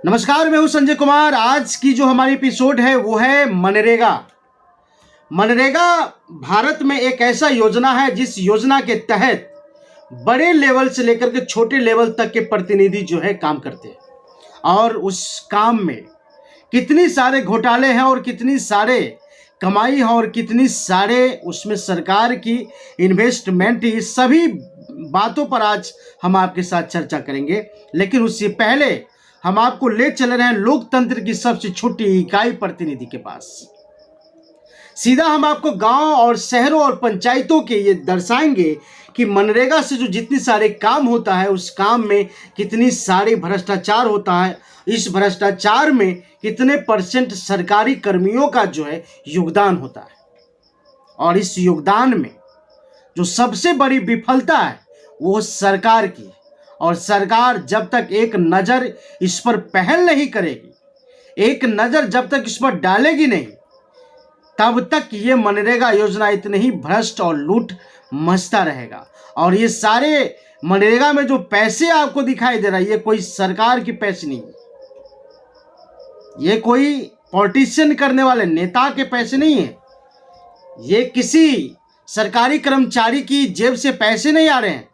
नमस्कार, मैं हूं संजय कुमार। आज की जो हमारी एपिसोड है वो है मनरेगा। मनरेगा भारत में एक ऐसा योजना है जिस योजना के तहत बड़े लेवल से लेकर के छोटे लेवल तक के प्रतिनिधि जो है काम करते हैं और उस काम में कितनी सारे घोटाले हैं और कितनी सारे कमाई है और कितनी सारे उसमें सरकार की इन्वेस्टमेंट, ये सभी बातों पर आज हम आपके साथ चर्चा करेंगे। लेकिन उससे पहले हम आपको ले चल रहे हैं लोकतंत्र की सबसे छोटी इकाई प्रतिनिधि के पास। सीधा हम आपको गांव और शहरों और पंचायतों के ये दर्शाएंगे कि मनरेगा से जो जितने सारे काम होता है उस काम में कितनी सारी भ्रष्टाचार होता है, इस भ्रष्टाचार में कितने % सरकारी कर्मियों का जो है योगदान होता है, और इस योगदान में जो सबसे बड़ी विफलता है वो सरकार की। और सरकार जब तक एक नज़र इस पर पहल नहीं करेगी, एक नज़र जब तक इस पर डालेगी नहीं, तब तक ये मनरेगा योजना इतने ही भ्रष्ट और लूट मचता रहेगा। और ये सारे मनरेगा में जो पैसे आपको दिखाई दे रहा है, ये कोई सरकार के पैसे नहीं, ये कोई पॉलिटिशियन करने वाले नेता के पैसे नहीं है, ये किसी सरकारी कर्मचारी की जेब से पैसे नहीं आ रहे हैं,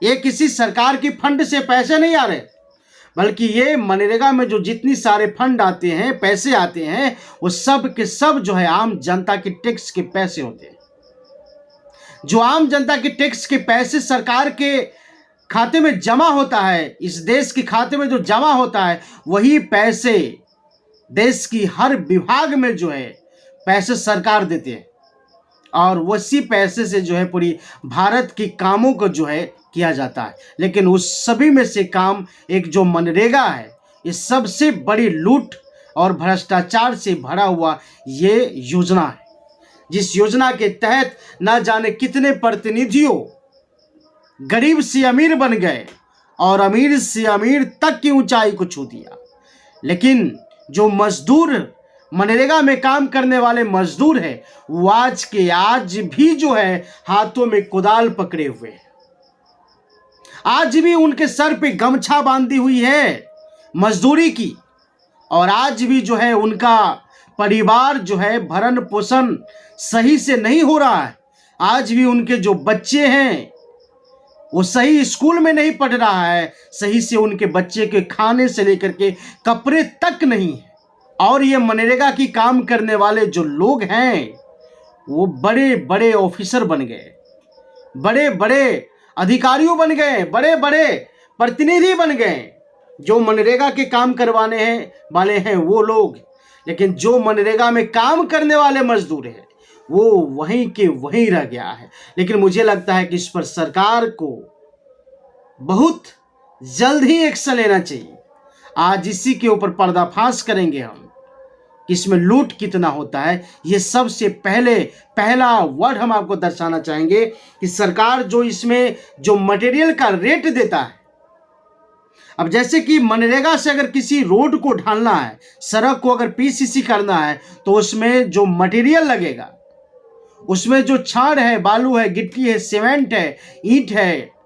ये किसी सरकार की फंड से पैसे नहीं आ रहे, बल्कि ये मनरेगा में जो जितनी सारे फंड आते हैं, पैसे आते हैं, वो सब के सब जो है आम जनता के टैक्स के पैसे होते हैं। जो आम जनता के टैक्स के पैसे सरकार के खाते में जमा होता है, इस देश के खाते में जो जमा होता है, वही पैसे देश की हर विभाग में जो है पैसे सरकार देते हैं, और उसी पैसे से जो है पूरी भारत की कामों को जो है किया जाता है। लेकिन उस सभी में से काम एक जो मनरेगा है, ये सबसे बड़ी लूट और भ्रष्टाचार से भरा हुआ ये योजना है, जिस योजना के तहत ना जाने कितने प्रतिनिधियों गरीब से अमीर बन गए और अमीर से अमीर तक की ऊंचाई को छू दिया। लेकिन जो मजदूर, मनरेगा में काम करने वाले मजदूर है, वो आज के आज भी जो है हाथों में कुदाल पकड़े हुए हैं, आज भी उनके सर पे गमछा बांधी हुई है मजदूरी की, और आज भी जो है उनका परिवार जो है भरण पोषण सही से नहीं हो रहा है। आज भी उनके जो बच्चे हैं वो सही स्कूल में नहीं पढ़ रहा है, सही से उनके बच्चे के खाने से लेकर के कपड़े तक नहीं है। और ये मनरेगा की काम करने वाले जो लोग हैं वो बड़े बड़े ऑफिसर बन गए, बड़े बड़े अधिकारियों बन गए, बड़े बड़े प्रतिनिधि बन गए। जो मनरेगा के काम करवाने हैं वाले हैं वो लोग, लेकिन जो मनरेगा में काम करने वाले मजदूर हैं वो वहीं के वहीं रह गया है। लेकिन मुझे लगता है कि इस पर सरकार को बहुत जल्द ही एक्शन लेना चाहिए। आज इसी के ऊपर पर्दाफाश करेंगे हम कि इसमें लूट कितना होता है। ये सबसे पहला वर्ड हम आपको दर्शाना चाहेंगे कि सरकार जो इसमें जो मटेरियल का रेट देता है, अब जैसे कि मनरेगा से अगर किसी रोड को ढालना है, सड़क को अगर PCC करना है, तो उसमें जो मटेरियल लगेगा, उसमें जो छाड़ है, बालू है, गिट्टी है, सीमेंट है, ईंट है,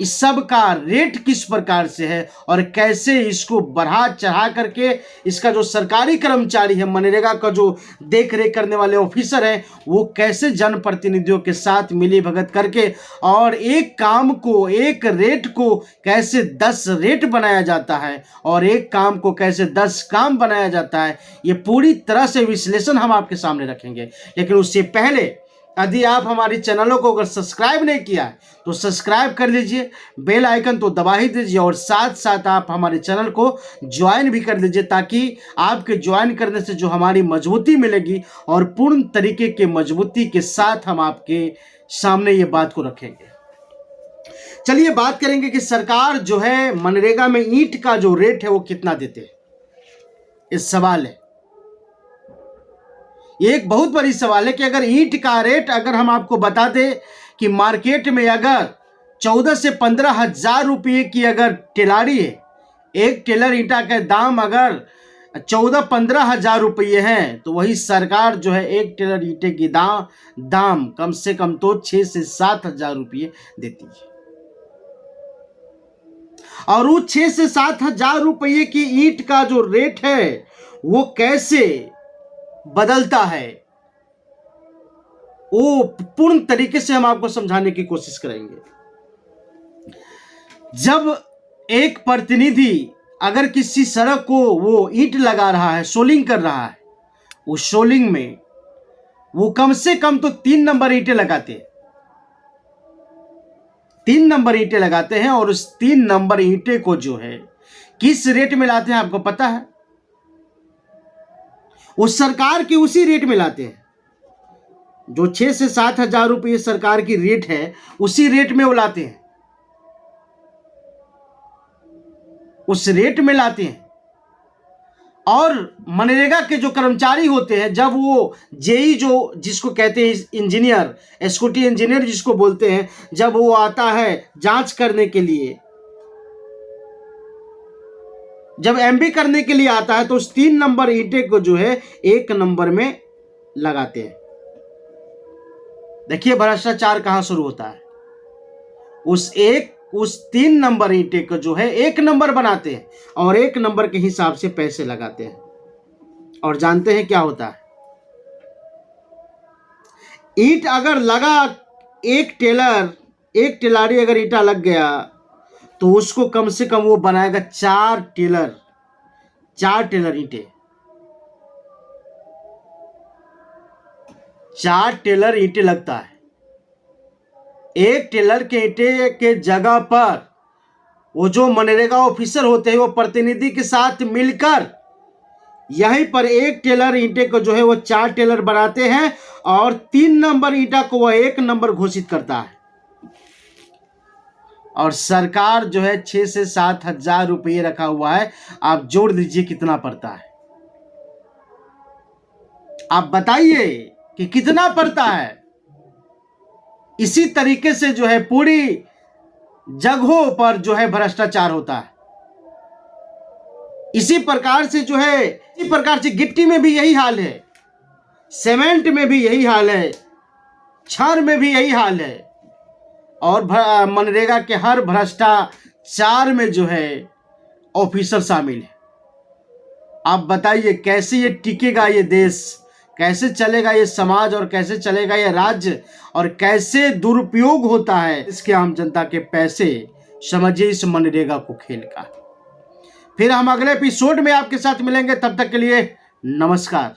इस सब का रेट किस प्रकार से है और कैसे इसको बढ़ा चढ़ा करके इसका जो सरकारी कर्मचारी है, मनरेगा का जो देख रेख करने वाले ऑफिसर हैं, वो कैसे जनप्रतिनिधियों के साथ मिली भगत करके और एक काम को, एक रेट को कैसे 10 रेट बनाया जाता है और एक काम को कैसे 10 काम बनाया जाता है, ये पूरी तरह से विश्लेषण हम आपके सामने रखेंगे। लेकिन उससे पहले यदि आप हमारे चैनलों को अगर सब्सक्राइब नहीं किया है तो सब्सक्राइब कर लीजिए, बेल आइकन तो दबा ही दीजिए, और साथ साथ आप हमारे चैनल को ज्वाइन भी कर लीजिए, ताकि आपके ज्वाइन करने से जो हमारी मजबूती मिलेगी और पूर्ण तरीके के मजबूती के साथ हम आपके सामने ये बात को रखेंगे। चलिए बात करेंगे कि सरकार जो है मनरेगा में ईंट का जो रेट है वो कितना देते हैं। इस सवाल है, ये एक बहुत बड़ी सवाल है कि अगर ईंट का रेट अगर हम आपको बता दें कि मार्केट में अगर 14 से 15 हजार रुपये की अगर टेलारी है, एक टेलर ईंटा का दाम अगर 14-15 हजार रुपये हैं, तो वही सरकार जो है एक टेलर ईंटे की दाम कम से कम तो 6 से 7 हजार रुपये देती है। और वो 6 से 7 हजार रुपये की ईंट का जो रेट है वो कैसे बदलता है, वो पूर्ण तरीके से हम आपको समझाने की कोशिश करेंगे। जब एक प्रतिनिधि अगर किसी सड़क को वो ईंट लगा रहा है, सोलिंग कर रहा है, उस सोलिंग में वो कम से कम तो 3 नंबर ईंटें लगाते हैं, 3 नंबर ईंटें लगाते हैं। और उस 3 नंबर ईंटें को जो है किस रेट में लाते हैं आपको पता है? उस सरकार की उसी रेट में लाते हैं जो 6 से 7 हजार रुपये सरकार की रेट है, उसी रेट में वो लाते हैं, उस रेट में लाते हैं। और मनरेगा के जो कर्मचारी होते हैं, जब वो जेई जो जिसको कहते हैं इंजीनियर, एक्जीक्यूटिव इंजीनियर जिसको बोलते हैं, जब वो आता है जांच करने के लिए, जब एमबी करने के लिए आता है, तो उस 3 नंबर ईंटे को जो है 1 नंबर में लगाते हैं। देखिए भ्रष्टाचार कहां शुरू होता है। उस 3 नंबर ईंटे को जो है 1 नंबर बनाते हैं और 1 नंबर के हिसाब से पैसे लगाते हैं। और जानते हैं क्या होता है? ईंट अगर लगा, एक टेलरी अगर ईंटा लग गया तो उसको कम से कम वो बनाएगा 4 टेलर ईंटें, 4 टेलर ईंटें लगता है। एक टेलर के ईंटे के जगह पर वो जो मनरेगा ऑफिसर होते हैं वो प्रतिनिधि के साथ मिलकर यहीं पर 1 टेलर ईंटे को जो है वो 4 टेलर बनाते हैं और 3 नंबर ईंटा को वह 1 नंबर घोषित करता है। और सरकार जो है 6 से 7 हजार रुपये रखा हुआ है। आप जोड़ दीजिए कितना पड़ता है, आप बताइए कि कितना पड़ता है। इसी तरीके से जो है पूरी जगहों पर जो है भ्रष्टाचार होता है। इसी प्रकार से गिट्टी में भी यही हाल है, सीमेंट में भी यही हाल है, छड़ में भी यही हाल है। और मनरेगा के हर भ्रष्टाचार में जो है ऑफिसर शामिल है। आप बताइए कैसे ये टिकेगा ये देश, कैसे चलेगा ये समाज और कैसे चलेगा ये राज्य, और कैसे दुरुपयोग होता है इसके आम जनता के पैसे। समझिए इस मनरेगा को खेल का। फिर हम अगले एपिसोड में आपके साथ मिलेंगे, तब तक के लिए नमस्कार।